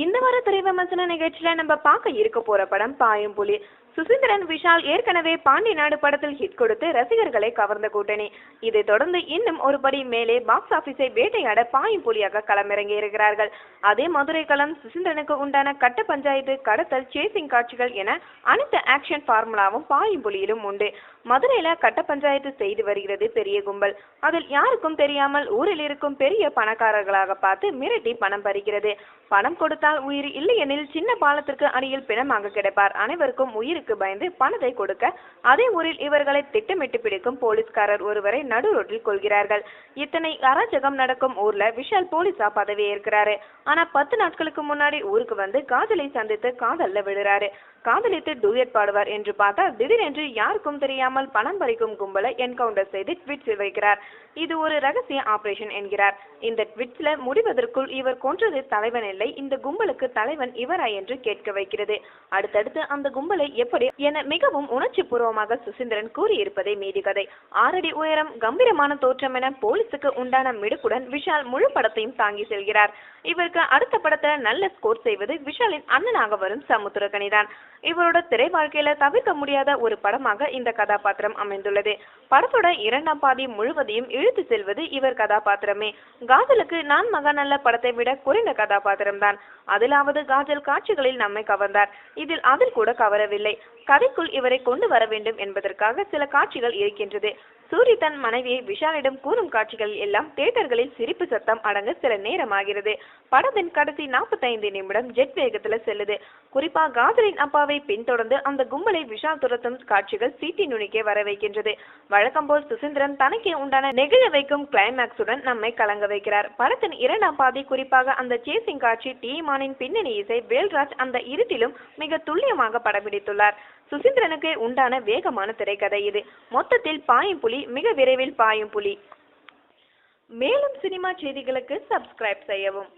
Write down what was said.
இந்த வார திரை விமர்சன நிகழ்ச்சியில நம்ம பார்க்க இருக்க போற படம் பாயும் புலி. சுசீந்திரன் விஷால் ஏற்கனவே பாண்டி நாடு படத்தில் ஹிட் கொடுத்து ரசிகர்களை கவர்ந்த கூட்டணி. இதை தொடர்ந்து இன்னும் ஒரு படி மேலே பாக்ஸ் ஆபீஸை வேட்டையாட பாயும் புலியாக களமிறங்கி இருக்கிறார்கள். அதே மதுரை களம் சுசீந்திரனுக்கு உண்டான கட்ட பஞ்சாயத்து, கடத்தல், சேசிங் காட்சிகள் என அனைத்து ஆக்ஷன் ஃபார்முலாவும் பாயும் புலியிலும் உண்டு. மதுரையில கட்ட பஞ்சாயத்து செய்து வருகிறது பெரிய கும்பல். அதில் யாருக்கும் தெரியாமல் ஊரில் இருக்கும் பெரிய பணக்காரர்களாக பார்த்து மிரட்டி பணம் பறிக்கிறது. பணம் கொடுத்தால் உயிர், இல்லையெனில் சின்ன பாலத்திற்கு அடியில் பிணமாக கிடைப்பார். அனைவருக்கும் உயிருக்கு பயந்து பணத்தை கொடுக்க அதே ஊரில் இவர்களை திட்டமிட்டு பிடிக்கும் போலீஸ்காரர் ஒருவரை நடு ரோட்டில் கொள்கிறார்கள். இத்தனை அராஜகம் நடக்கும் ஊர்ல விஷால் போலீஸா பதவி ஏற்கிறாரு. ஆனா 10 நாட்களுக்கு முன்னாடி ஊருக்கு வந்து காதலை சந்தித்து காதல்ல விடுறாரு. காதலித்து டூயட் பாடுவார் என்று பார்த்தால் திடீரென்று யாருக்கும் தெரியாமல் பணம் பறிக்கும் கும்பலை என்கவுண்டர் செய்து ட்விட்ஸ் வைக்கிறார். இது ஒரு ரகசிய ஆபரேஷன் என்கிறார். இந்த ட்விட்ஸ்ல முடிவதற்குள் இவர் கொன்றது தலைவன் இல்லை, இந்த கும்பலுக்கு தலைவன் இவரா என்று கேட்க வைக்கிறது. அடுத்தடுத்து அந்த கும்பலை எப்படி என மிகவும் உணர்ச்சி பூர்வமாக சுசீந்திரன் கூறியிருப்பதை மீதி கதை. 6 அடி உயரம், கம்பீரமான தோற்றம் என போலீஸுக்கு உண்டான மிடுக்குடன் விஷால் முழு படத்தையும் தாங்கி செல்கிறார். இவருக்கு அடுத்த படத்தை நல்ல ஸ்கோர் செய்வது விஷாலின் அண்ணனாக வரும் சமுத்திரக்கனிதான். இவரோட திரை வாழ்க்கையில தவிர்க்க முடியாத ஒரு படமாக இந்த கதாபாத்திரம் அமைந்துள்ளது. படத்தோட 2ஆம் பாதி முழுவதையும் இழுத்து செல்வது இவர் கதாபாத்திரமே. காஜலுக்கு நான் மகாநல்ல படத்தை விட குறைந்த கதாபாத்திரம் தான். அதிலாவது காஜல் காட்சிகளில் நம்மை கவர்ந்தார். அதில் கூட கவரவில்லை. கதைக்குள் இவரை கொண்டு வர வேண்டும் என்பதற்காக சில காட்சிகள் இருக்கின்றது. சூரி தன் மனைவியை விஷாலிடம் கூறும் காட்சிகள் எல்லாம் தியேட்டர்களில் சிரிப்பு சத்தம் அடங்க சில நேரமாகிறது. படத்தின் கடைசி 45 நிமிடம் ஜெட் வேகத்துல செல்லுது. குறிப்பா காஜலின் அப்பாவை பின்தொடர்ந்து அந்த கும்பலை விஷால் துரத்தும் காட்சிகள் சீட்டி நுனிக்கே வர வைக்கின்றது. வழக்கம் போல் சுசீந்திரன் தனக்கே உண்டான நெகிழ வைக்கும் கிளைமேக்ஸுடன் நம்மை கலங்க வைக்கிறார். படத்தின் 2ஆம் பாதி, குறிப்பாக அந்த சேசிங் காட்சி, டீமானின் பின்னணி இசை, வேல்ராஜ் அந்த இருட்டிலும் மிக துல்லியமாக படம்பிடித்துள்ளார். சுசீந்திரனுக்கு உண்டான வேகமான திரைக்கதை இது. மொத்தத்தில் பாயும் புலி, மிக விரைவில் பாயும் புலி. மேலும் சினிமா செய்திகளுக்கு சப்ஸ்கிரைப் செய்யவும்.